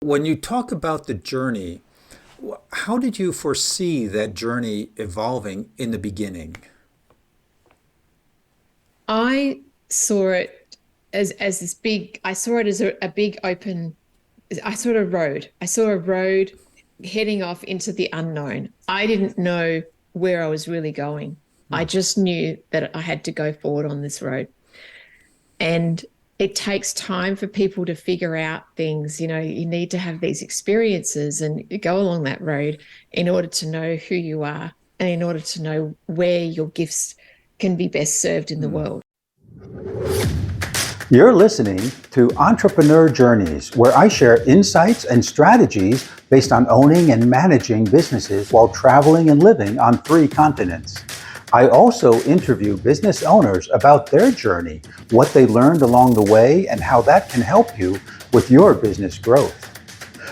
When you talk about the journey, how did you foresee that journey evolving in the beginning? I saw it as this big, I saw it as a big open, I saw a road. I saw a road heading off into the unknown. I didn't know where I was really going. I just knew that I had to go forward on this road. And it takes time for people to figure out things. You know, you need to have these experiences and go along that road in order to know who you are and in order to know where your gifts can be best served in the world. You're listening to Entrepreneur Journeys, where I share insights and strategies based on owning and managing businesses while traveling and living on 3 continents. I also interview business owners about their journey, what they learned along the way, and how that can help you with your business growth.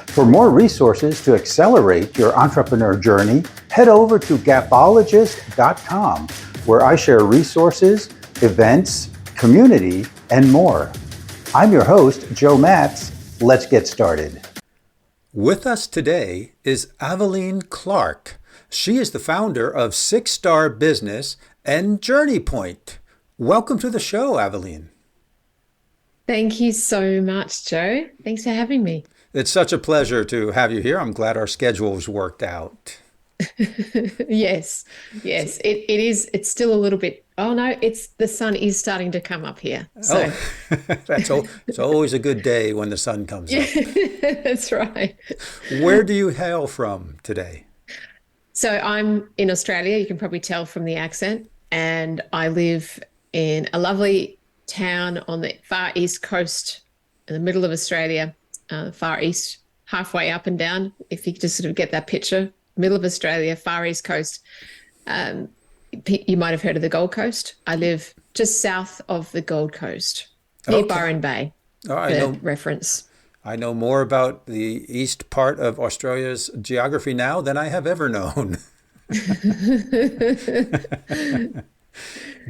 For more resources to accelerate your entrepreneur journey, head over to 𝐏𝐤𝐬𝐜𝐴.com, where I share resources, events, community, and more. I'm your host, Joe Matz. Let's get started. With us today is Aveline Clark. She is the founder of 6 Star Business and Journey Point. Welcome to the show, Aveline. Thank you so much, Joe. Thanks for having me. It's such a pleasure to have you here. I'm glad our schedules worked out. Yes, yes, it is. It's still a little bit. Oh no, the sun is starting to come up here. So It's always a good day when the sun comes yeah, up. that's right. Where do you hail from today? So I'm in Australia. You can probably tell from the accent, and I live in a lovely town on the far east coast, in the middle of Australia, far east, halfway up and down. If you just sort of get that picture, middle of Australia, far east coast. You might have heard of the Gold Coast. I live just south of the Gold Coast, near Okay. Byron Bay, Oh, I for know reference. I know more about the east part of Australia's geography now than I have ever known.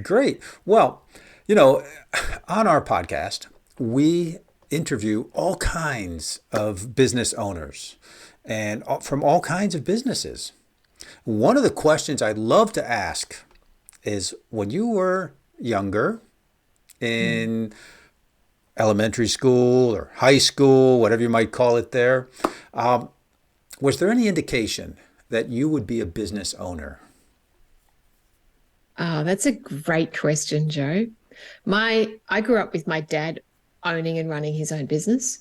Great. Well, you know, on our podcast, we interview all kinds of business owners and from all kinds of businesses. One of the questions I love to ask is when you were younger in elementary school or high school, whatever you might call it there, was there any indication that you would be a business owner? Oh, that's a great question, Joe. I grew up with my dad owning and running his own business.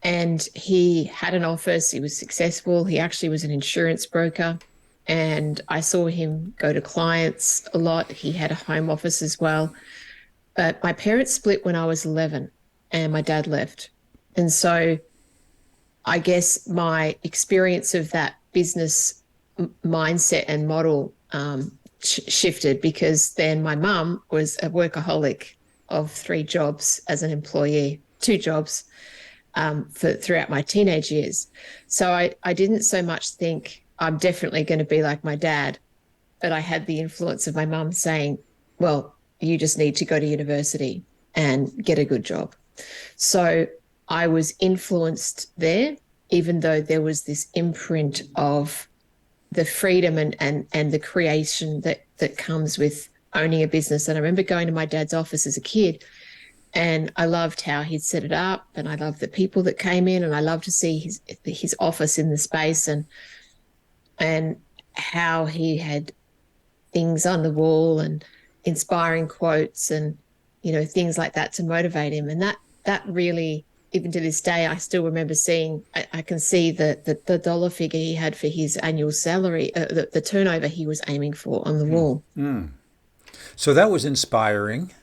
And he had an office. He was successful. He actually was an insurance broker. And I saw him go to clients a lot. He had a home office as well. But my parents split when I was 11 and my dad left. And so I guess my experience of that business mindset and model shifted, because then my mum was a workaholic of 3 jobs as an employee, 2 jobs throughout my teenage years. So I didn't so much think I'm definitely going to be like my dad, but I had the influence of my mum saying, well, you just need to go to university and get a good job. So I was influenced there, even though there was this imprint of the freedom and the creation that comes with owning a business. And I remember going to my dad's office as a kid, and I loved how he'd set it up, and I loved the people that came in, and I loved to see his office in the space, and how he had things on the wall and inspiring quotes and, you know, things like that to motivate him. And that really, even to this day, I still remember seeing, I can see the dollar figure he had for his annual salary, the turnover he was aiming for on the wall. So that was inspiring.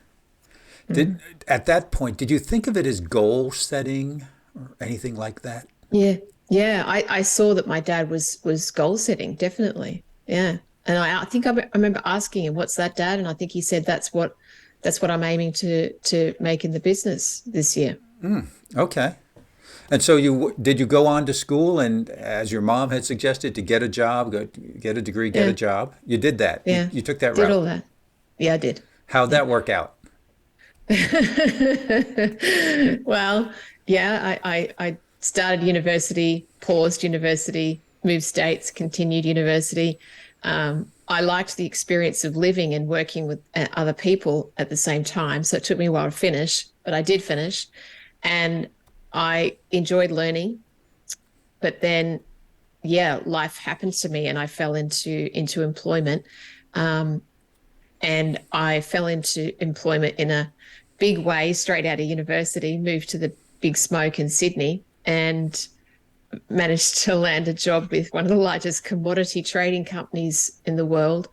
At that point, did you think of it as goal setting or anything like that? Yeah. Yeah. I saw that my dad was goal setting, definitely. Yeah. And I think I remember asking him, what's that, Dad? And I think he said, that's what I'm aiming to make in the business this year. Okay. And so did you go on to school and, as your mom had suggested, to get a job, get a degree, get a Yeah. job? You did that. Yeah. You took that Did route. all that. Yeah, I did. How'd that work out? Well, yeah, started university, paused university, moved states, continued university. I liked the experience of living and working with other people at the same time. So it took me a while to finish, but I did finish. And I enjoyed learning. But then, life happened to me and I fell into employment. And I fell into employment in a big way straight out of university, moved to the big smoke in Sydney and managed to land a job with one of the largest commodity trading companies in the world,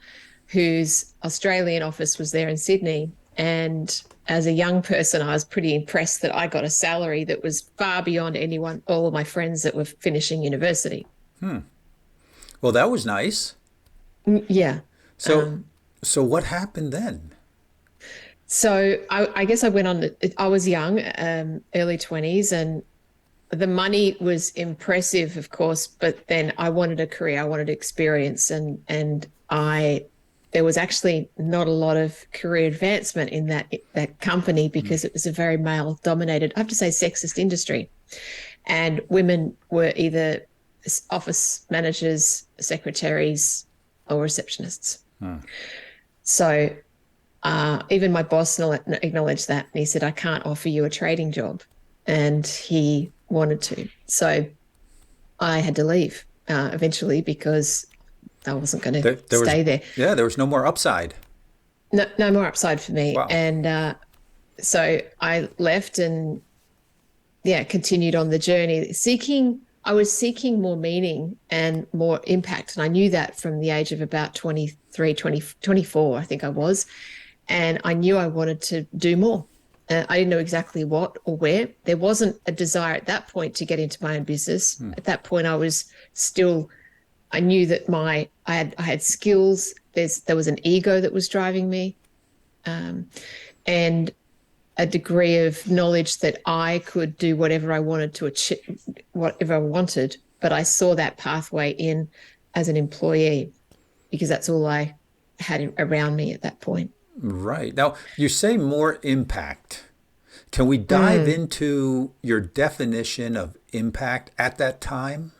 whose Australian office was there in Sydney. And as a young person, I was pretty impressed that I got a salary that was far beyond all of my friends that were finishing university. Well, that was nice. Yeah. So what happened then? So I guess I went on, I was young, early 20s, and the money was impressive, of course, but then I wanted a career, I wanted experience, and there was actually not a lot of career advancement in that company because it was a very male-dominated, I have to say, sexist industry. And women were either office managers, secretaries, or receptionists. So even my boss acknowledged that, and he said, I can't offer you a trading job. And he wanted to. So I had to leave eventually because I wasn't going to stay there. Yeah, there was no more upside. No more upside for me. Wow. And so I left and, continued on the journey. I was seeking more meaning and more impact. And I knew that from the age of about 23, 24, I think I was. And I knew I wanted to do more. I didn't know exactly what or where. There wasn't a desire at that point to get into my own business. At that point, I knew that I had skills. There was an ego that was driving me, and a degree of knowledge that I could do whatever I wanted to achieve, whatever I wanted. But I saw that pathway in as an employee because that's all I had around me at that point. Right. Now, you say more impact. Can we dive into your definition of impact at that time?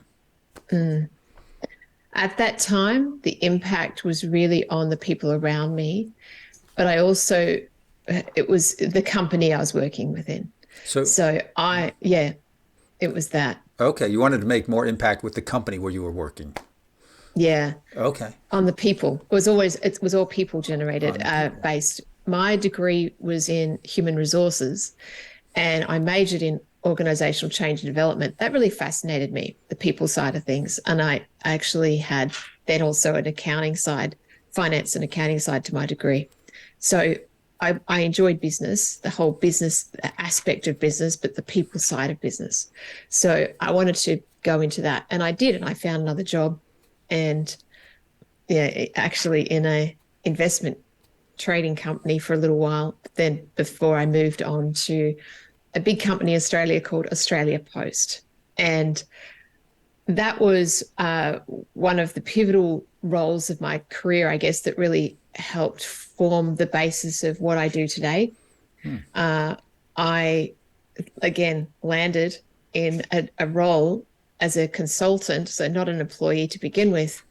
At that time, the impact was really on the people around me, but it was the company I was working within. So it was that. Okay. You wanted to make more impact with the company where you were working. Yeah. Okay. On the people. It was all people generated, based. My degree was in human resources and I majored in organizational change and development. That really fascinated me, the people side of things. And I actually had then also an accounting side, finance and accounting side to my degree. So I enjoyed business, the whole business aspect of business, but the people side of business. So I wanted to go into that and I did, and I found another job. And actually in a investment trading company for a little while, then before I moved on to a big company in Australia called Australia Post. And that was one of the pivotal roles of my career, I guess, that really helped form the basis of what I do today. I, again, landed in a role as a consultant, so not an employee to begin with,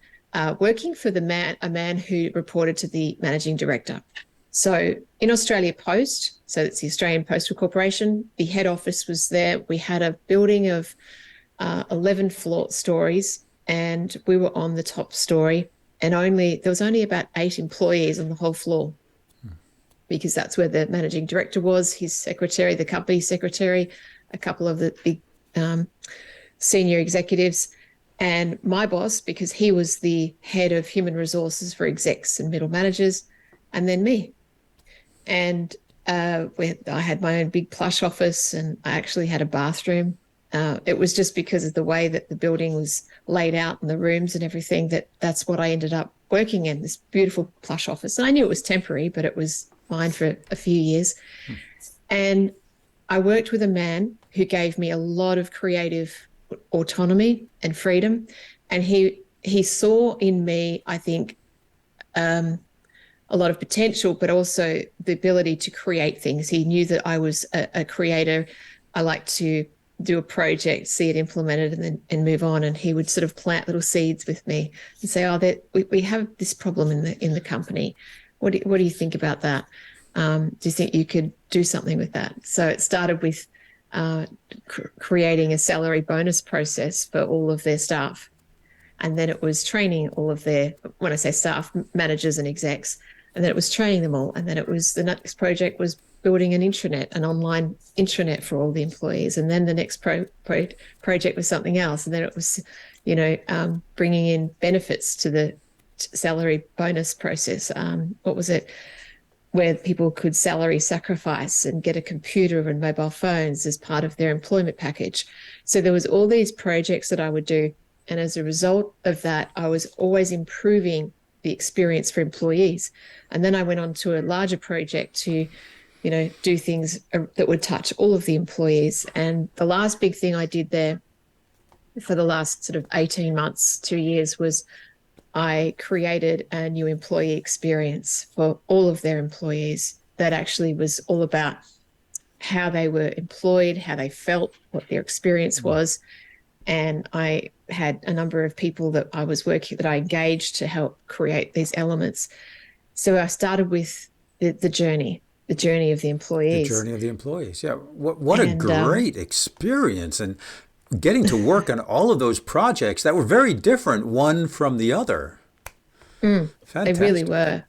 working for a man who reported to the managing director. So in Australia Post, so it's the Australian Postal Corporation, the head office was there. We had a building of 11 floor stories, and we were on the top story, and there was only about 8 employees on the whole floor, because that's where the managing director was, his secretary, the company secretary, a couple of the big senior executives, and my boss, because he was the head of human resources for execs and middle managers, and then me. And I had my own big plush office, and I actually had a bathroom. It was just because of the way that the building was laid out and the rooms and everything, that's what I ended up working in, this beautiful plush office. And I knew it was temporary, but it was mine for a few years. And I worked with a man who gave me a lot of creative autonomy and freedom. And he saw in me, I think, a lot of potential, but also the ability to create things. He knew that I was a creator. I like to do a project, see it implemented, and move on. And he would sort of plant little seeds with me and say, "Oh, we have this problem in the company. What do you think about that? Do you think you could do something with that?" So it started with creating a salary bonus process for all of their staff. And then it was training all of their, when I say staff, managers and execs, and then it was training them all. And then it was, the next project was building an intranet, an online intranet for all the employees. And then the next project was something else. And then it was, bringing in benefits to the salary bonus process. What was it? Where people could salary sacrifice and get a computer and mobile phones as part of their employment package. So there was all these projects that I would do. And as a result of that, I was always improving the experience for employees. And then I went on to a larger project to, do things that would touch all of the employees. And the last big thing I did there for the last sort of 18 months, 2 years, was I created a new employee experience for all of their employees that actually was all about how they were employed, how they felt, what their experience was. And I had a number of people that I engaged to help create these elements. So I started with the journey of the employees. The journey of the employees. Yeah. What a great experience. And getting to work on all of those projects that were very different one from the other. They really were.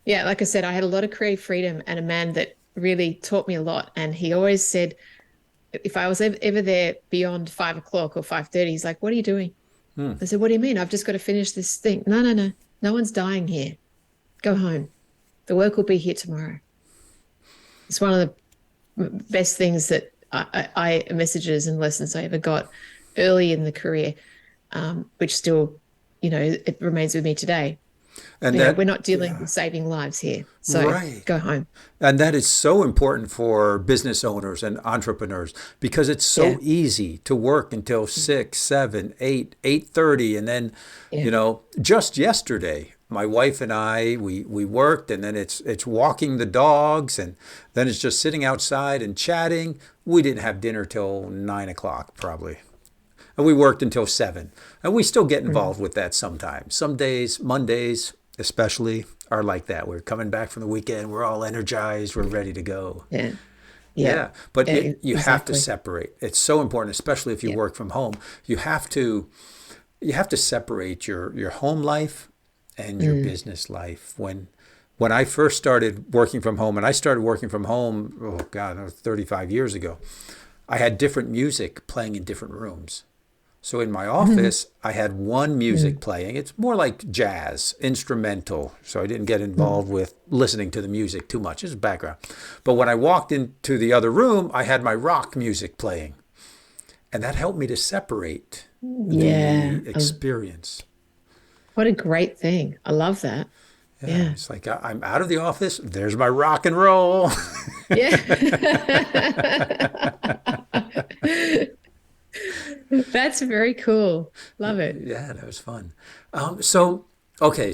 Yeah. Like I said, I had a lot of creative freedom, and a man that really taught me a lot. And he always said, if I was ever there beyond 5 o'clock or 5:30, he's like, "What are you doing?" I said, "What do you mean? I've just got to finish this thing." No. No one's dying here. Go home. The work will be here tomorrow. It's one of the best things that I messages and lessons I ever got early in the career, which still, it remains with me today. And we're not dealing with saving lives here. So Go home. And that is so important for business owners and entrepreneurs, because it's so easy to work until 6, 7, 8, 8:30. And then, just yesterday, my wife and I, we worked, and then it's walking the dogs, and then it's just sitting outside and chatting. We didn't have dinner till 9 o'clock probably. And we worked until 7. And we still get involved with that sometimes. Some days, Mondays especially, are like that. We're coming back from the weekend. We're all energized. We're ready to go. Yeah. But you have to separate. It's so important, especially if you work from home. You have to separate your home life and your business life. When I first started working from home, and I started working from home, that was 35 years ago, I had different music playing in different rooms. So in my office, I had one music playing. It's more like jazz, instrumental. So I didn't get involved with listening to the music too much. It's background. But when I walked into the other room, I had my rock music playing. And that helped me to separate the experience. What a great thing. I love that. Yeah. It's like I'm out of the office. There's my rock and roll. That's very cool. Love it. Yeah, that was fun. So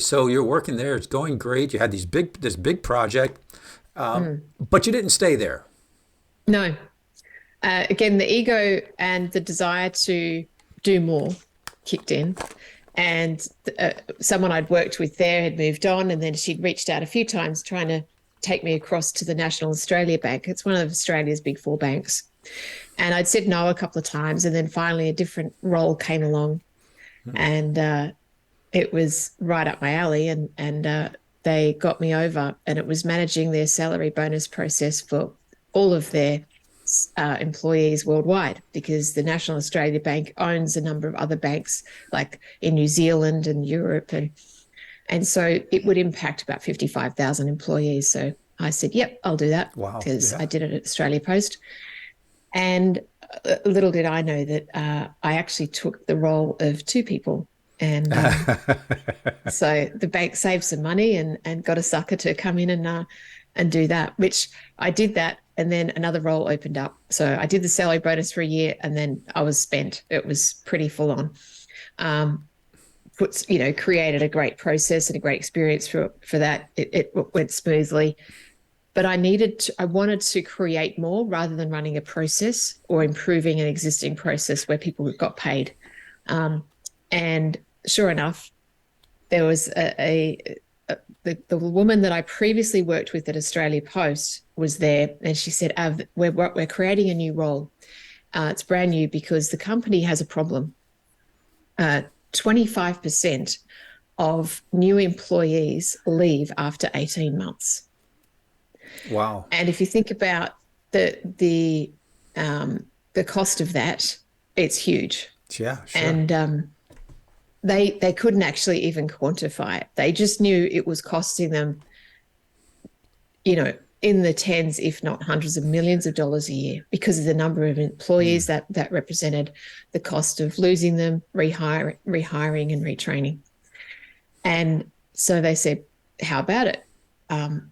you're working there. It's going great. You had this big project, but you didn't stay there. No. Again, the ego and the desire to do more kicked in. And someone I'd worked with there had moved on, and then she'd reached out a few times trying to take me across to the National Australia Bank. It's one of Australia's big 4 banks. And I'd said no a couple of times, and then finally a different role came along, and it was right up my alley, and they got me over, and it was managing their salary bonus process for all of their employees worldwide, because the National Australia Bank owns a number of other banks, like in New Zealand and Europe, and so it would impact about 55,000 employees. So I said, "Yep, I'll do that," because I did it at Australia Post. And little did I know that I actually took the role of 2 people. And so the bank saved some money and got a sucker to come in and do that, which I did that. And then another role opened up. So I did the salary bonus for a year, and then I was spent. It was pretty full on. Created a great process and a great experience for that. It went smoothly. but I wanted to create more rather than running a process or improving an existing process where people got paid. And sure enough, there was the woman that I previously worked with at Australia Post was there, and she said, we're creating a new role. It's brand new because the company has a problem. 25% of new employees leave after 18 months. Wow. And if you think about the cost of that, it's huge. Yeah, sure. And they couldn't actually even quantify it. They just knew it was costing them, in the tens, if not hundreds of millions of dollars a year because of the number of employees that represented the cost of losing them, rehiring and retraining. And so they said, how about it?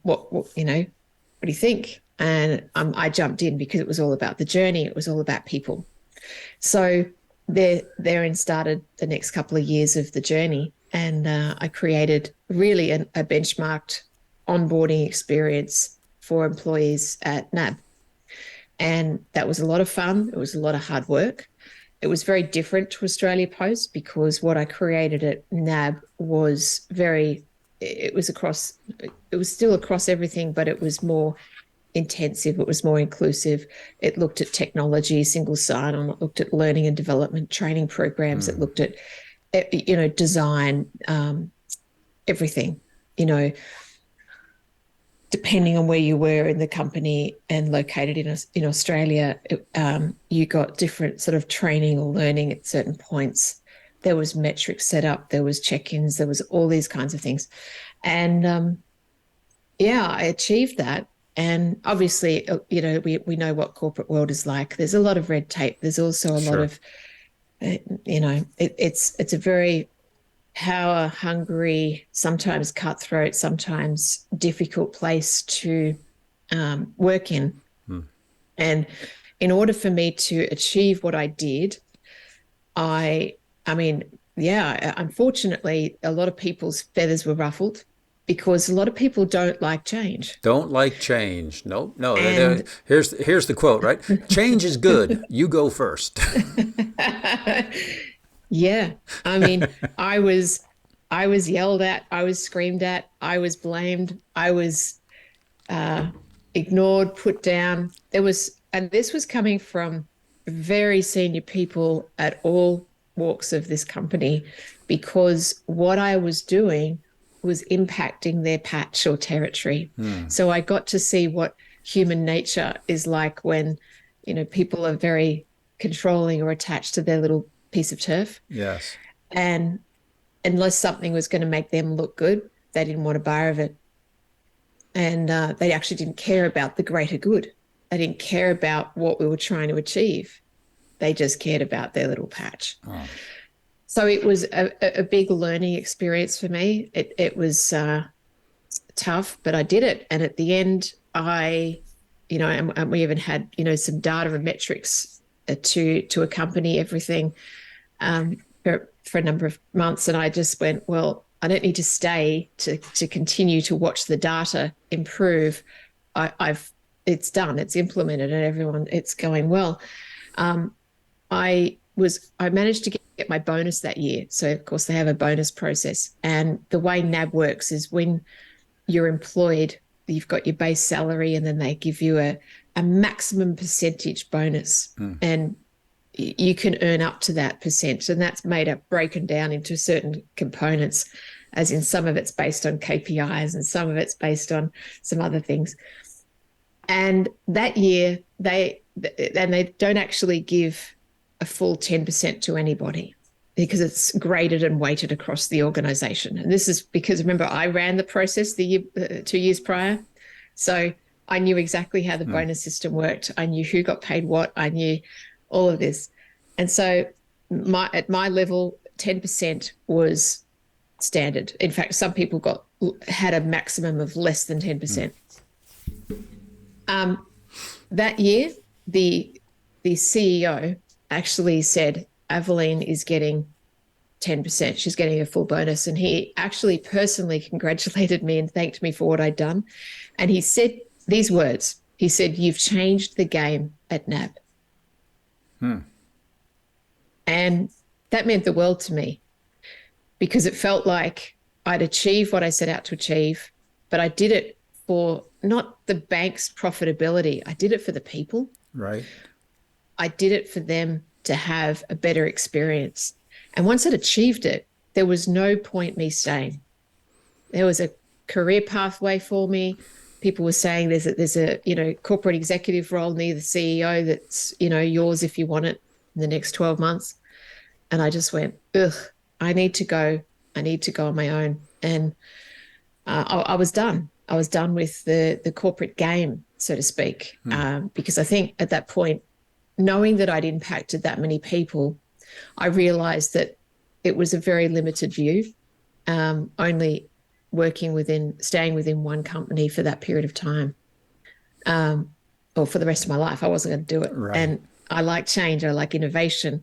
What do you think? And I jumped in because it was all about the journey. It was all about people. So therein started the next couple of years of the journey. And I created really a benchmarked onboarding experience for employees at NAB. And that was a lot of fun. It was a lot of hard work. It was very different to Australia Post because what I created at NAB was it was still across everything, but it was more intensive. It was more inclusive. It looked at technology, single sign-on. It looked at learning and development training programs. It looked at, design, everything, depending on where you were in the company and located in Australia, you got different sort of training or learning at certain points. There was metrics set up, there was check-ins, there was all these kinds of things. And I achieved that. And obviously, we know what corporate world is like. There's a lot of red tape. There's also a lot of, it's a very power hungry, sometimes cutthroat, sometimes difficult place to work in. And in order for me to achieve what I did, unfortunately, a lot of people's feathers were ruffled because a lot of people don't like change. Don't like change. No. Here's the quote, right? Change is good. You go first. Yeah. I mean, I was yelled at, I was screamed at, I was blamed, I was ignored, put down. And this was coming from very senior people at all walks of this company because what I was doing was impacting their patch or territory. So I got to see what human nature is like when, people are very controlling or attached to their little piece of turf. Yes. And unless something was going to make them look good, they didn't want a bar of it. And they actually didn't care about the greater good. They didn't care about what we were trying to achieve. They just cared about their little patch. Oh. So it was a big learning experience for me. It was tough, but I did it. And at the end, and we even had, some data and metrics to accompany everything for a number of months. And I just went, well, I don't need to stay to continue to watch the data improve. It's done, it's implemented, and it's going well. I managed to get my bonus that year. So of course they have a bonus process, and the way NAB works is when you're employed, you've got your base salary, and then they give you a maximum percentage bonus, and you can earn up to that percent, and that's broken down into certain components, as in some of it's based on KPIs and some of it's based on some other things. And that year they don't actually give a full 10% to anybody because it's graded and weighted across the organization. And this is because, remember, I ran the process 2 years prior. So I knew exactly how the bonus system worked. I knew who got paid what. I knew all of this. And so at my level, 10% was standard. In fact, some people had a maximum of less than 10%. That year, the CEO actually said, Aveline is getting 10%. She's getting a full bonus. And he actually personally congratulated me and thanked me for what I'd done. And he said these words. He said, "You've changed the game at NAB." And that meant the world to me, because it felt like I'd achieved what I set out to achieve, but I did it for not the bank's profitability. I did it for the people. Right. I did it for them to have a better experience. And once I'd achieved it, there was no point me staying. There was a career pathway for me. People were saying there's a corporate executive role near the CEO that's, yours if you want it in the next 12 months. And I just went, ugh, I need to go. I need to go on my own. And I was done. I was done with the corporate game, so to speak, because I think at that point, knowing that I'd impacted that many people, I realized that it was a very limited view, only staying within one company for that period of time, or for the rest of my life. I wasn't going to do it. Right. And I like change. I like innovation.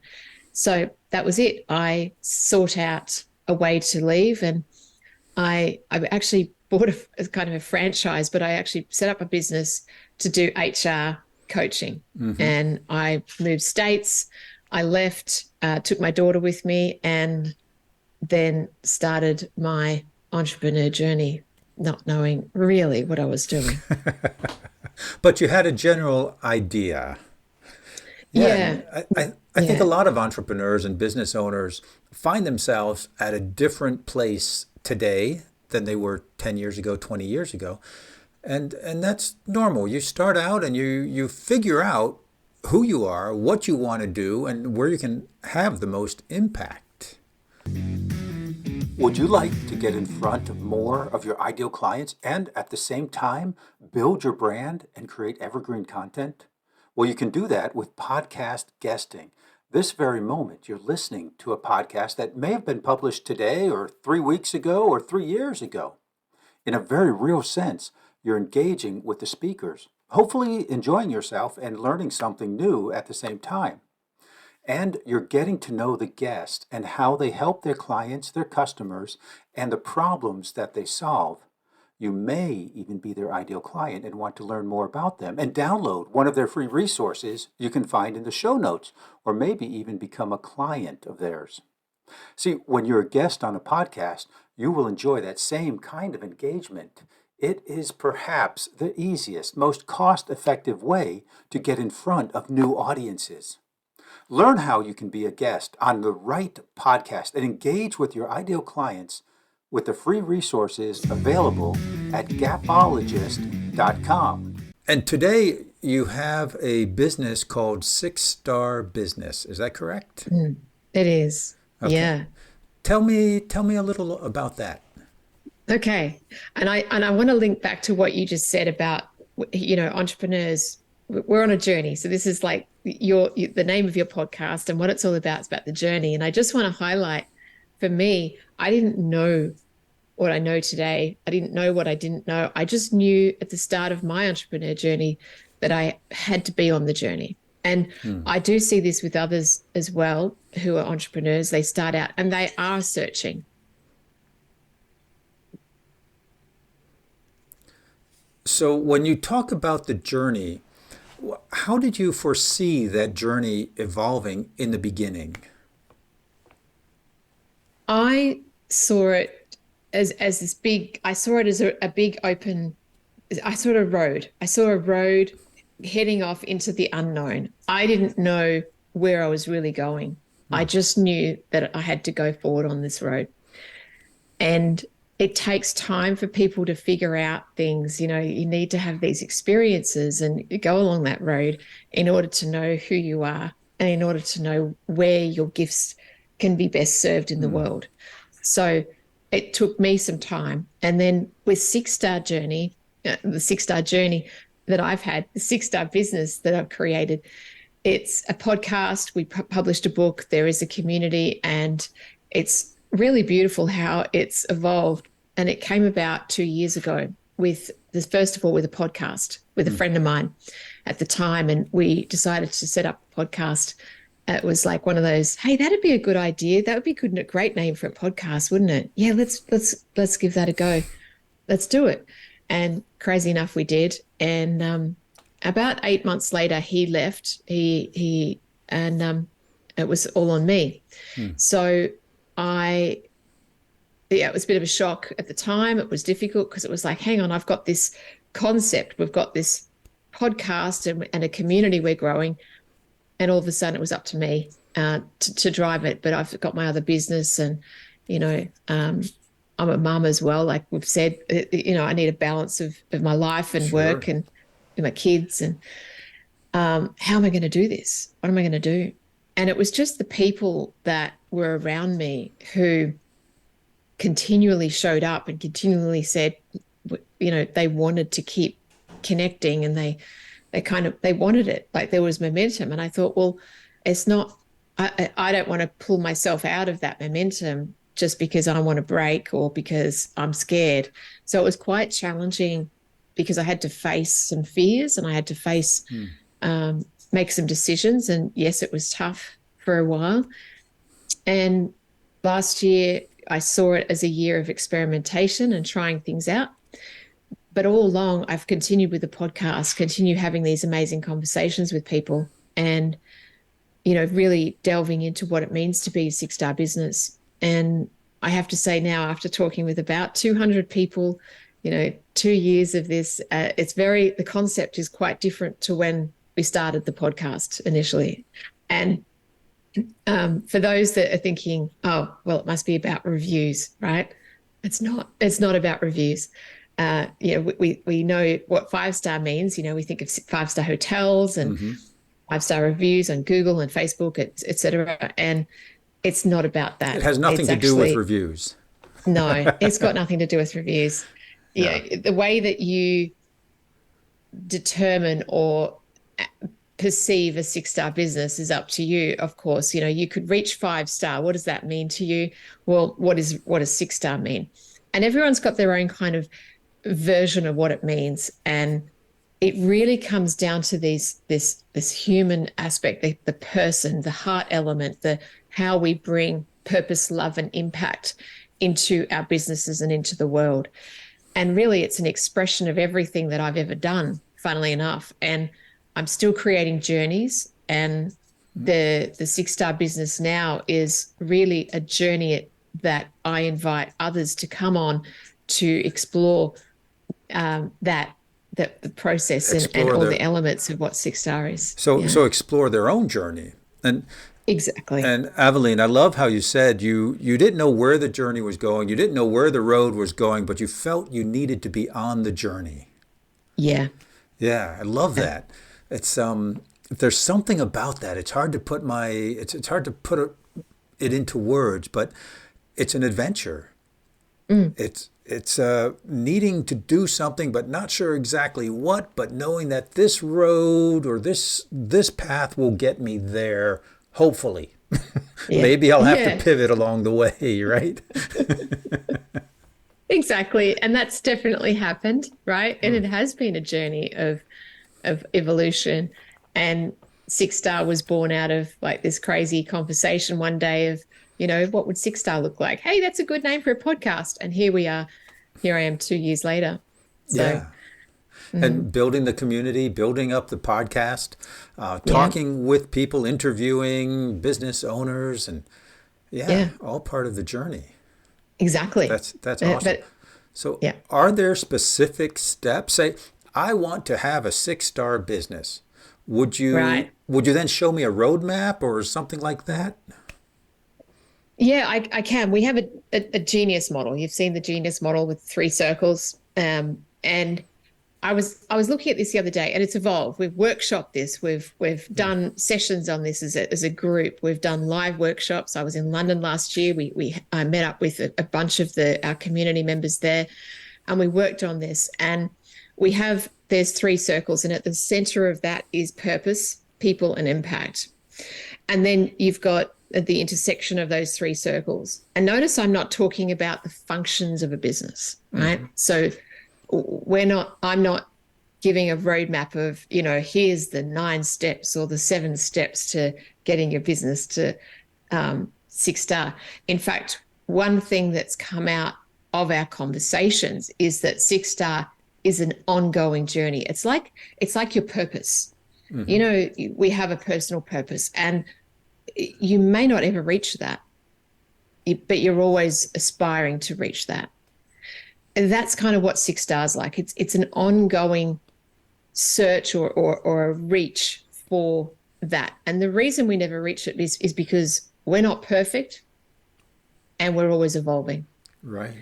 So that was it. I sought out a way to leave, and I actually bought a kind of a franchise, but I actually set up a business to do HR coaching. And I moved states. I left, took my daughter with me, and then started my entrepreneur journey, not knowing really what I was doing. But you had a general idea. Yeah. I think a lot of entrepreneurs and business owners find themselves at a different place today than they were 10 years ago, 20 years ago. And that's normal. You start out and you figure out who you are, what you want to do, and where you can have the most impact. Would you like to get in front of more of your ideal clients and at the same time build your brand and create evergreen content? Well, you can do that with podcast guesting. This very moment, you're listening to a podcast that may have been published today or 3 weeks ago or 3 years ago. In a very real sense, you're engaging with the speakers, hopefully enjoying yourself and learning something new at the same time. And you're getting to know the guest and how they help their clients, their customers, and the problems that they solve. You may even be their ideal client and want to learn more about them and download one of their free resources you can find in the show notes, or maybe even become a client of theirs. See, when you're a guest on a podcast, you will enjoy that same kind of engagement. It is perhaps the easiest, most cost-effective way to get in front of new audiences. Learn how you can be a guest on the right podcast and engage with your ideal clients with the free resources available at 𝐏𝐞𝐬𝐬𝐜𝐿ogist.com. And today you have a business called 6-Star Business. Is that correct? It is. Okay. Yeah. Tell me a little about that. Okay. And I want to link back to what you just said about, entrepreneurs. We're on a journey. So this is like the name of your podcast, and what it's all about is about the journey. And I just want to highlight, for me, I didn't know what I know today. I didn't know what I didn't know. I just knew at the start of my entrepreneur journey that I had to be on the journey. And I do see this with others as well who are entrepreneurs. They start out and they are searching. So when you talk about the journey, how did you foresee that journey evolving in the beginning? I saw it as this big, I saw it as a big open, I saw a road. I saw a road heading off into the unknown. I didn't know where I was really going. I just knew that I had to go forward on this road. And it takes time for people to figure out things. You need to have these experiences and go along that road in order to know who you are and in order to know where your gifts can be best served in the world. So it took me some time. And then with 6-Star Journey, the 6-Star Journey that I've had, the 6-Star Business that I've created, it's a podcast. We published a book. There is a community, and it's really beautiful how it's evolved. And it came about 2 years ago with this, first of all, with a podcast with a friend of mine at the time. And we decided to set up a podcast. It was like one of those, hey, that'd be a good idea. That would be a great name for a podcast, wouldn't it? Yeah, let's give that a go. Let's do it. And crazy enough, we did. And about 8 months later, he left. It was all on me. So it was a bit of a shock at the time. It was difficult because it was like, hang on, I've got this concept. We've got this podcast and a community we're growing. And all of a sudden it was up to me to drive it. But I've got my other business and, I'm a mum as well. Like we've said, I need a balance of my life and work and my kids. And how am I going to do this? What am I going to do? And it was just the people that were around me who continually showed up and continually said, they wanted to keep connecting and they wanted it. Like there was momentum. And I thought, well, it's not, I don't want to pull myself out of that momentum just because I want to break or because I'm scared. So it was quite challenging because I had to face some fears and I had to make some decisions. And yes, it was tough for a while. And last year I saw it as a year of experimentation and trying things out. But all along, I've continued with the podcast, continue having these amazing conversations with people and, really delving into what it means to be a 6-star business. And I have to say now, after talking with about 200 people, 2 years of this, the concept is quite different to when we started the podcast initially. And for those that are thinking, oh, well, it must be about reviews, right? It's not about reviews. We know what 5-star means. We think of 5-star hotels and 5-star reviews on Google and Facebook, et cetera. And it's not about that. It has nothing to do with reviews. No, it's got nothing to do with reviews. Yeah, the way that you determine or perceive a 6-star business is up to you, of course. You could reach 5-star. What does that mean to you? Well, what does 6-star mean? And everyone's got their own kind of version of what it means. And it really comes down to this human aspect, the person, the heart element, how we bring purpose, love, and impact into our businesses and into the world. And really, it's an expression of everything that I've ever done, funnily enough. And I'm still creating journeys. And the 6-star business now is really a journey that I invite others to come on to explore the process and all the elements of what 6-star is. So explore their own journey. And exactly. And Aveline, I love how you said you didn't know where the journey was going. You didn't know where the road was going, but you felt you needed to be on the journey. Yeah. Yeah, I love that. It's there's something about that. It's hard to put it into words, but it's an adventure. It's needing to do something, but not sure exactly what, but knowing that this road or this path will get me there, hopefully. Yeah. Maybe I'll have to pivot along the way, right? Exactly. And that's definitely happened, right? And it has been a journey of evolution. And 6-star was born out of like this crazy conversation one day of, what would 6-star look like? Hey, that's a good name for a podcast. And here we are. Here I am 2 years later. So, yeah. And building the community, building up the podcast, talking with people, interviewing business owners, and all part of the journey. Exactly. That's awesome. Are there specific steps? Say, I want to have a 6-star business. Would you then show me a roadmap or something like that? Yeah, I can. We have a genius model. You've seen the genius model with 3 circles. And I was looking at this the other day, and it's evolved. We've workshopped this. We've done sessions on this as a group. We've done live workshops. I was in London last year. I met up with a bunch of our community members there, and we worked on this. And there's 3 circles, and at the center of that is purpose, people, and impact. And then you've got the intersection of those 3 circles. And notice I'm not talking about the functions of a business, right? So I'm not giving a roadmap of, here's the 9 steps or the 7 steps to getting your business to 6-star. In fact, one thing that's come out of our conversations is that 6-star is an ongoing journey. It's like your purpose. Mm-hmm. You know, we have a personal purpose, and you may not ever reach that, but you're always aspiring to reach that. And that's kind of what Six Stars like. It's an ongoing search or a reach for that. And the reason we never reach it is because we're not perfect and we're always evolving. Right.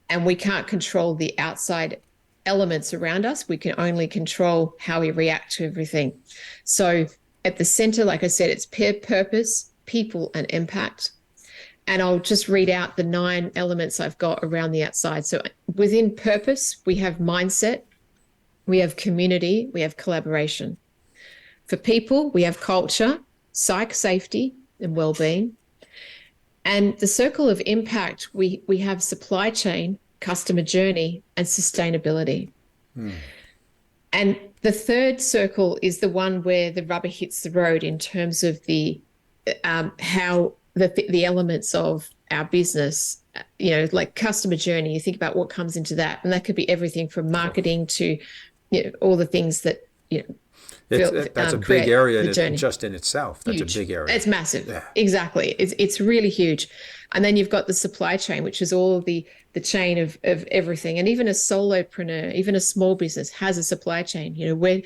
And we can't control the outside elements around us. We can only control how we react to everything. So at the center, like I said, it's purpose, people, and impact. And I'll just read out the 9 elements I've got around the outside. So within purpose, we have mindset, we have community, we have collaboration. For people, we have culture, psych safety, and well-being. And the circle of impact, we have supply chain, customer journey, and sustainability. And the third circle is the one where the rubber hits the road in terms of the how the elements of our business, you know, like customer journey. You think about what comes into that, and that could be everything from marketing to, you know, all the things that, you know, that's a big area just in itself. That's huge. A big area. It's massive. Yeah. Exactly. It's really huge. And then you've got the supply chain, which is all the chain of everything. And even a solopreneur, even a small business has a supply chain, you know, where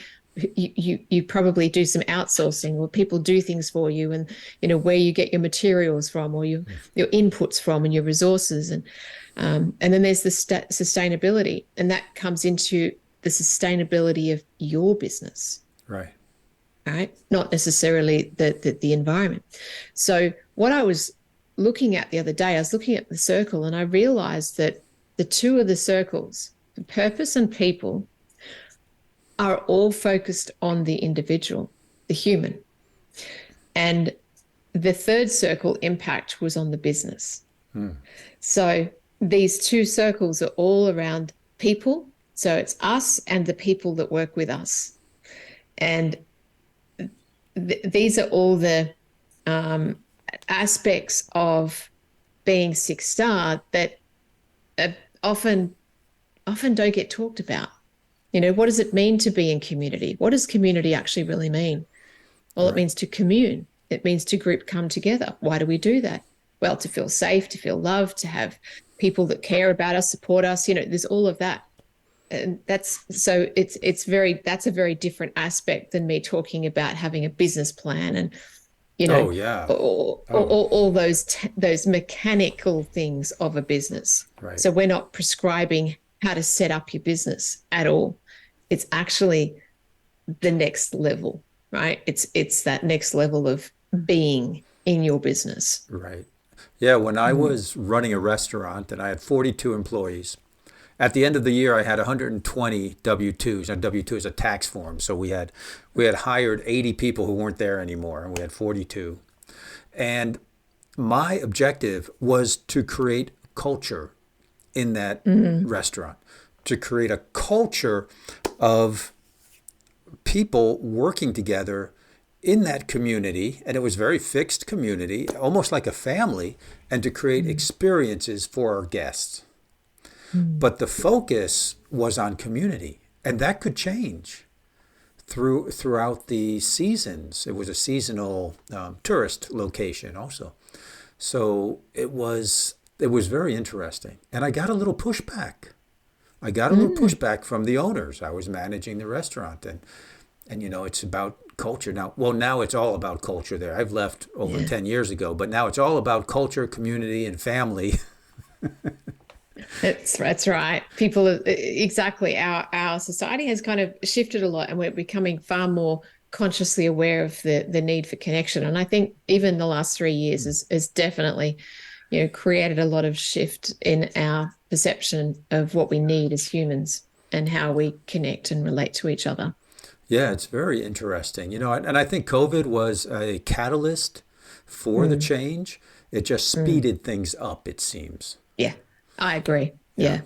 you probably do some outsourcing, or people do things for you, and, you know, where you get your materials from, or your inputs from, and your resources. And then there's the sustainability, and that comes into the sustainability of your business. Right. Right. Not necessarily the environment. So what I was looking at the other day, I was looking at the circle, and I realized that the two of the circles, the purpose and people, are all focused on the individual, the human. And the third circle, impact, was on the business. So these two circles are all around people. So it's us and the people that work with us. And these are all the aspects of being Six Star that often don't get talked about. You know, what does it mean to be in community? What does community actually really mean? Well, It means to commune. It means to group come together. Why do we do that? Well, to feel safe, to feel loved, to have people that care about us, support us. You know, there's all of that. And that's a very different aspect than me talking about having a business plan and, you know, all those mechanical things of a business. Right. So we're not prescribing how to set up your business at all. It's actually the next level, right? It's that next level of being in your business. Right. Yeah. When I was running a restaurant and I had 42 employees, at the end of the year, I had 120 W-2s. Now, W-2 is a tax form. So we had hired 80 people who weren't there anymore, and we had 42. And my objective was to create culture in that restaurant, to create a culture of people working together in that community. And it was a very fixed community, almost like a family, and to create experiences for our guests. But the focus was on community, and that could change throughout the seasons. It was a seasonal tourist location also. So it was very interesting. And I got a little pushback. From the owners. I was managing the restaurant, and you know, it's about culture now. Well, now it's all about culture there. I've left over 10 years ago, but now it's all about culture, community, and family. That's right. People are, exactly. Our society has kind of shifted a lot, and we're becoming far more consciously aware of the need for connection. And I think even the last 3 years has definitely, you know, created a lot of shift in our perception of what we need as humans and how we connect and relate to each other. Yeah, it's very interesting. You know, and I think COVID was a catalyst for the change. It just speeded things up, it seems. Yeah, I agree. Yeah.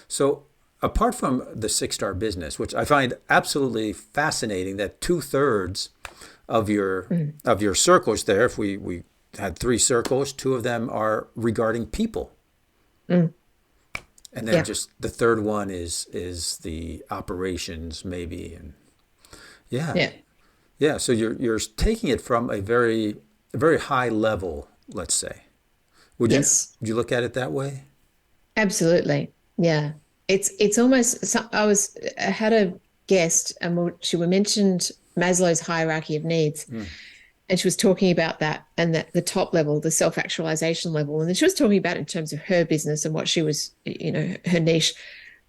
So apart from the Six Star business, which I find absolutely fascinating, that 2/3 of your circles there, if we had 3 circles, 2 of them are regarding people. And then just the third one is the operations maybe. And yeah. Yeah. So you're taking it from a very high level, let's say. Would you look at it that way? Absolutely. Yeah. It's almost, I had a guest and she mentioned Maslow's hierarchy of needs. And she was talking about that and that the top level, the self-actualization level. And then she was talking about it in terms of her business and what she was, her niche.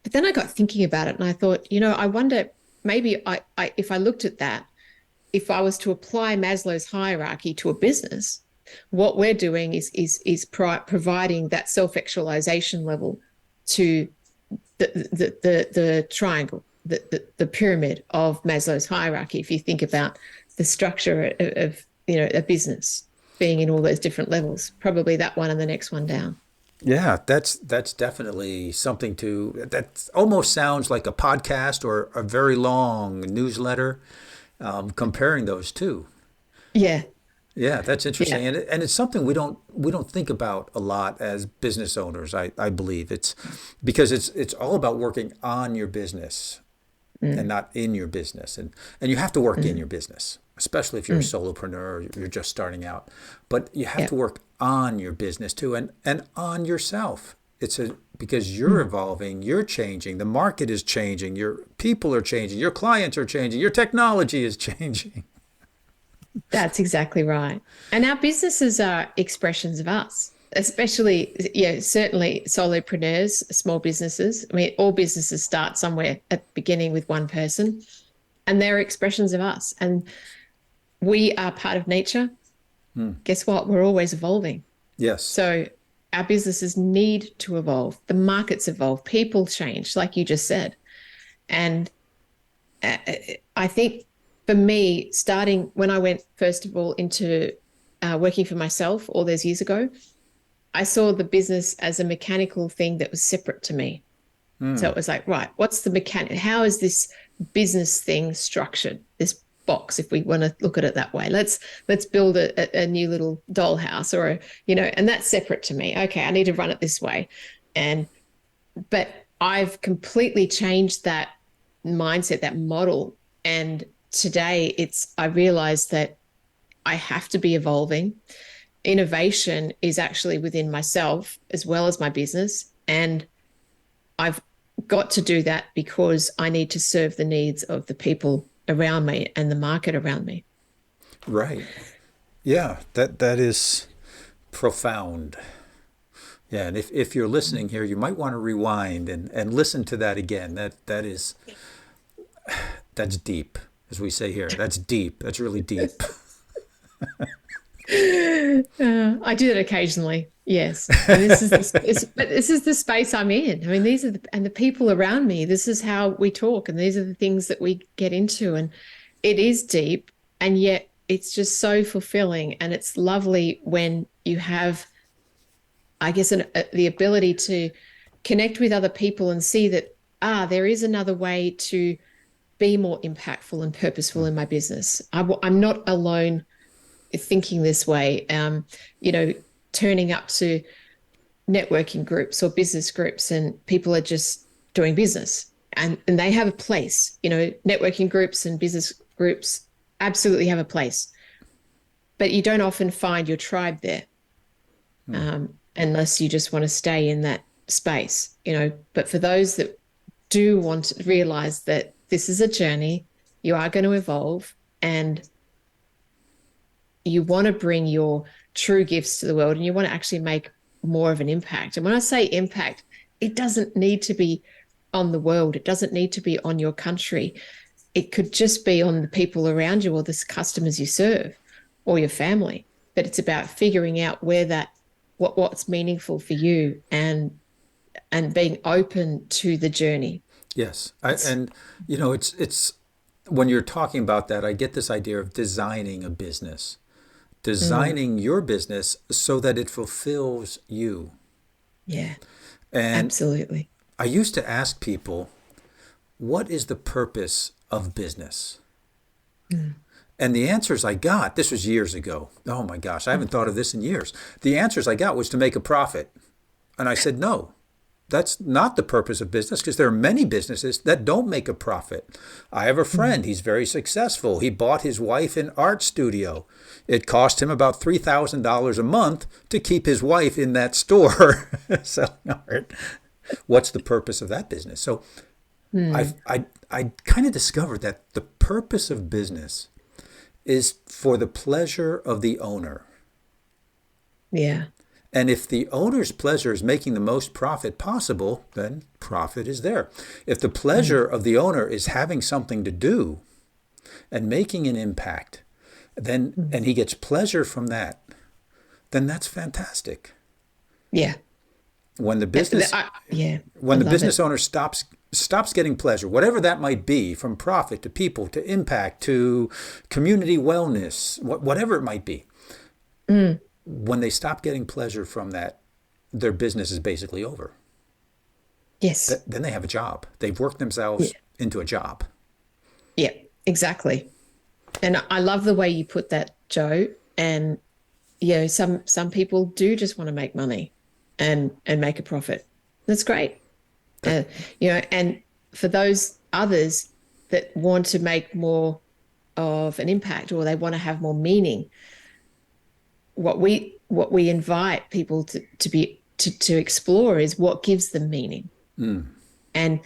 But then I got thinking about it and I thought, I wonder maybe if I looked at that, if I was to apply Maslow's hierarchy to a business, what we're doing is providing that self-actualization level to the triangle, the pyramid of Maslow's hierarchy. If you think about the structure of a business being in all those different levels, probably that one and the next one down. Yeah, that's definitely something that almost sounds like a podcast or a very long newsletter, comparing those two. Yeah. Yeah, that's interesting. Yeah. And it's something we don't think about a lot as business owners, I believe. It's because it's all about working on your business and not in your business. And you have to work in your business, especially if you're a solopreneur or you're just starting out. But you have to work on your business too and on yourself. Because you're evolving, you're changing, the market is changing, your people are changing, your clients are changing, your technology is changing. That's exactly right. And our businesses are expressions of us, especially, certainly solopreneurs, small businesses. I mean, all businesses start somewhere at the beginning with one person, and they're expressions of us. And we are part of nature. Guess what? We're always evolving. Yes. So our businesses need to evolve. The markets evolve. People change, like you just said. And I think for me, starting when I went, first of all, into working for myself all those years ago, I saw the business as a mechanical thing that was separate to me. So it was like, right, what's the mechanic? How is this business thing structured? This box, if we want to look at it that way. Let's build a new little dollhouse and that's separate to me. Okay, I need to run it this way. But I've completely changed that mindset, that model. And today I realize that I have to be evolving. Innovation is actually within myself as well as my business. And I've got to do that because I need to serve the needs of the people around me and the market around me. Right. Yeah, that is profound. Yeah, and if you're listening here, you might want to rewind and listen to that again. That's deep, as we say here. That's deep. That's really deep. I do that occasionally. Yes, and this is the space I'm in. I mean, these are the people around me. This is how we talk, and these are the things that we get into. And it is deep, and yet it's just so fulfilling. And it's lovely when you have, I guess, the ability to connect with other people and see that there is another way to be more impactful and purposeful in my business. I'm not alone thinking this way. Turning up to networking groups or business groups and people are just doing business and they have a place. Networking groups and business groups absolutely have a place, but you don't often find your tribe there unless you just want to stay in that space, But for those that do want to realize that this is a journey, you are going to evolve and you want to bring your true gifts to the world and you want to actually make more of an impact. And when I say impact, it doesn't need to be on the world. It doesn't need to be on your country. It could just be on the people around you or the customers you serve or your family. But it's about figuring out what's meaningful for you and being open to the journey. Yes. It's when you're talking about that, I get this idea of designing a business. Designing your business so that it fulfills you. Yeah, and absolutely. I used to ask people, what is the purpose of business? And the answers I got, this was years ago. Oh my gosh, I haven't thought of this in years. The answers I got was to make a profit. And I said, no, that's not the purpose of business, because there are many businesses that don't make a profit. I have a friend, he's very successful. He bought his wife an art studio. It cost him about $3,000 a month to keep his wife in that store selling art. What's the purpose of that business? So I kind of discovered that the purpose of business is for the pleasure of the owner. Yeah. And if the owner's pleasure is making the most profit possible, then profit is there. If the pleasure of the owner is having something to do and making an impact, then and he gets pleasure from that, then that's fantastic. Yeah. When the business when the business owner stops getting pleasure, whatever that might be, from profit to people to impact to community wellness, whatever it might be. When they stop getting pleasure from that, their business is basically over. Yes. Then they have a job. They've worked themselves into a job. Yeah, exactly. And I love the way you put that, Joe. And, you know, some people do just want to make money and make a profit. That's great. You know, and for those others that want to make more of an impact, or they want to have more meaning, what we invite people to explore is what gives them meaning. And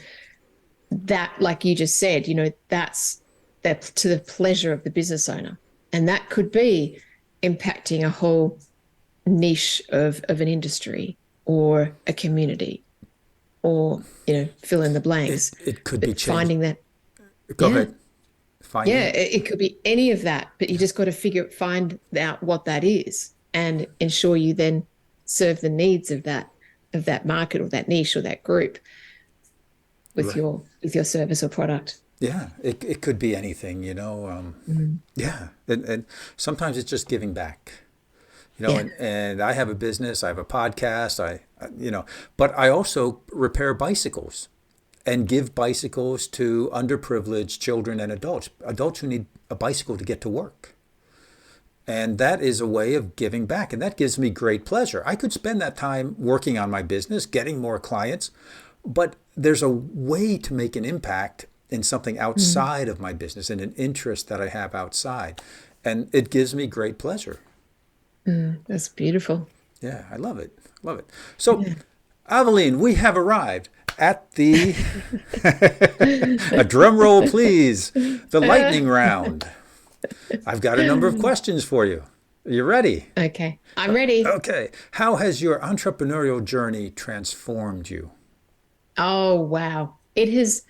that, like you just said, you know, that's to the pleasure of the business owner. And that could be impacting a whole niche of an industry or a community, or, you know, fill in the blanks. It could be finding that. Go ahead. It could be any of that, but you just got to find out what that is and ensure you then serve the needs of that market or that niche or that group with your service or product. Yeah, it could be anything, you know. Yeah, and sometimes it's just giving back, you know. And I have a business, I have a podcast, but I also repair bicycles and give bicycles to underprivileged children and adults who need a bicycle to get to work. And that is a way of giving back. And that gives me great pleasure. I could spend that time working on my business, getting more clients, but there's a way to make an impact in something outside of my business and an interest that I have outside. And it gives me great pleasure. That's beautiful. Yeah, I love it. Love it. So, Aveline, we have arrived at the, a drum roll, please, the lightning round. I've got a number of questions for you. Are you ready? Okay, I'm ready. Okay. How has your entrepreneurial journey transformed you? Oh, wow. It has,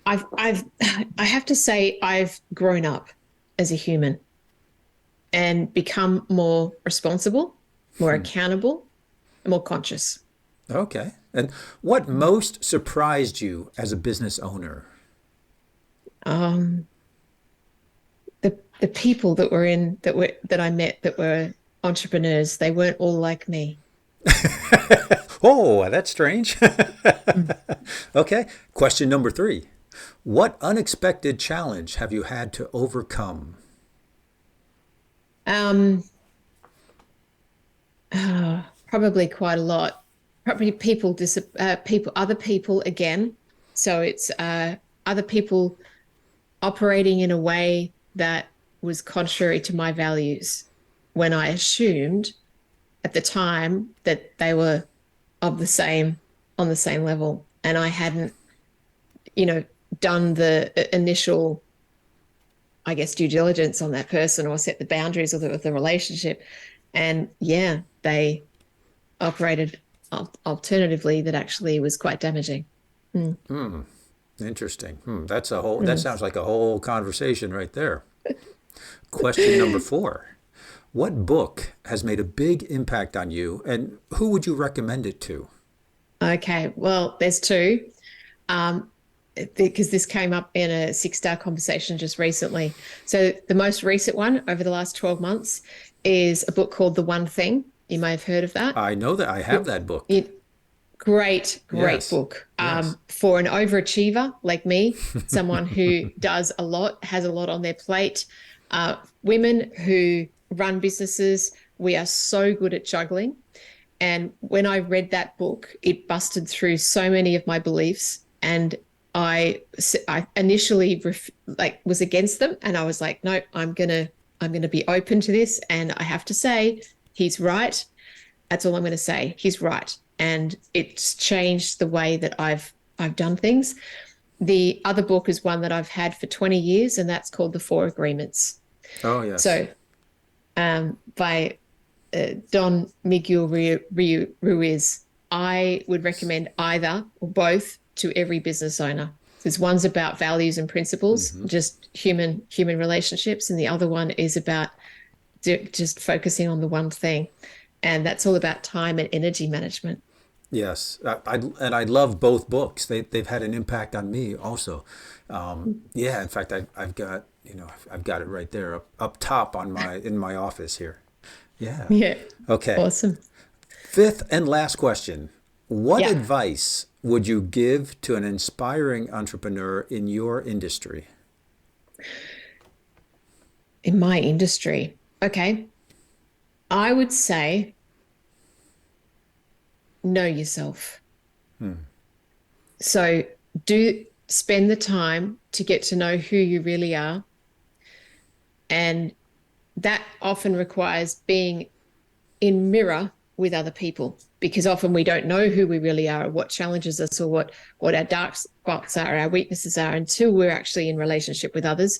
I have to say I've grown up as a human and become more responsible, more accountable, and more conscious. Okay. And what most surprised you as a business owner? The people that I met that were entrepreneurs, they weren't all like me. Oh, that's strange. Okay. Question number 3. What unexpected challenge have you had to overcome? Probably quite a lot. Probably other people again. So it's other people operating in a way that was contrary to my values, when I assumed at the time that they were on the same level, and I hadn't, done the initial, I guess, due diligence on that person or set the boundaries of the relationship. And they operated alternatively that actually was quite damaging. Interesting. That sounds like a whole conversation right there. Question number 4. What book has made a big impact on you, and who would you recommend it to? Okay, well, there's 2, because this came up in a 6-star conversation just recently. So the most recent one over the last 12 months is a book called The One Thing. You may have heard of that. I know that. I have that book. Great Yes. book. Yes. For an overachiever like me, someone who does a lot, has a lot on their plate. Women who run businesses, we are so good at juggling. And when I read that book, it busted through so many of my beliefs. And I initially was against them. And I was like, no, I'm going to be open to this. And I have to say, he's right. That's all I'm going to say. He's right. And it's changed the way that I've done things. The other book is one that I've had for 20 years, and that's called The Four Agreements. Oh, yes. So by Don Miguel Ruiz. I would recommend either or both to every business owner. Because one's about values and principles, just human relationships, and the other one is about just focusing on the one thing. And that's all about time and energy management. Yes, I love both books. They've had an impact on me also. Yeah, in fact, I've got it right there up top in my office here. Yeah. Yeah. Okay. Awesome. Fifth and last question: what advice would you give to an inspiring entrepreneur in your industry? In my industry, okay, I would say, know yourself. So spend the time to get to know who you really are. And that often requires being in mirror with other people, because often we don't know who we really are, or what challenges us, or what our dark spots are, our weaknesses are, until we're actually in relationship with others.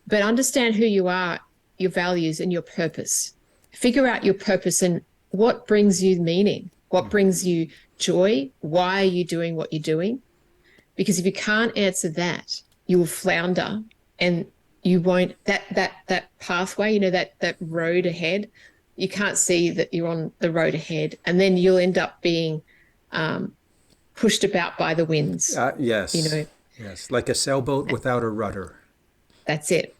But understand who you are, your values, and your purpose. Figure out your purpose and what brings you meaning. What brings you joy? Why are you doing what you're doing? Because if you can't answer that, you will flounder, and you won't, that pathway, that road ahead, you can't see that you're on the road ahead, and then you'll end up being pushed about by the winds. Yes. Yes, like a sailboat without a rudder. That's it.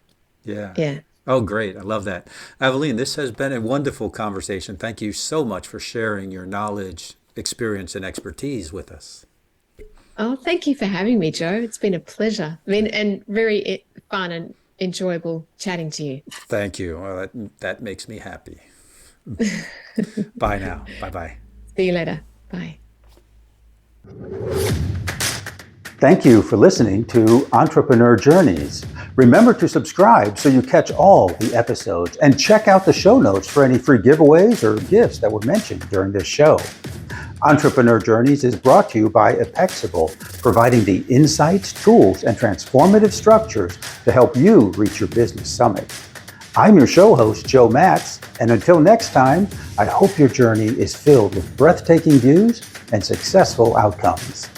Yeah. Yeah. Oh, great. I love that. Aveline, this has been a wonderful conversation. Thank you so much for sharing your knowledge, experience, and expertise with us. Oh, thank you for having me, Joe. It's been a pleasure. And very fun and enjoyable chatting to you. Thank you. Well, that makes me happy. Bye now. Bye-bye. See you later. Bye. Thank you for listening to Entrepreneur Journeys. Remember to subscribe so you catch all the episodes, and check out the show notes for any free giveaways or gifts that were mentioned during this show. Entrepreneur Journeys is brought to you by 𝐏𝐻EXable, providing the insights, tools, and transformative structures to help you reach your business summit. I'm your show host, Joe Matz, and until next time, I hope your journey is filled with breathtaking views and successful outcomes.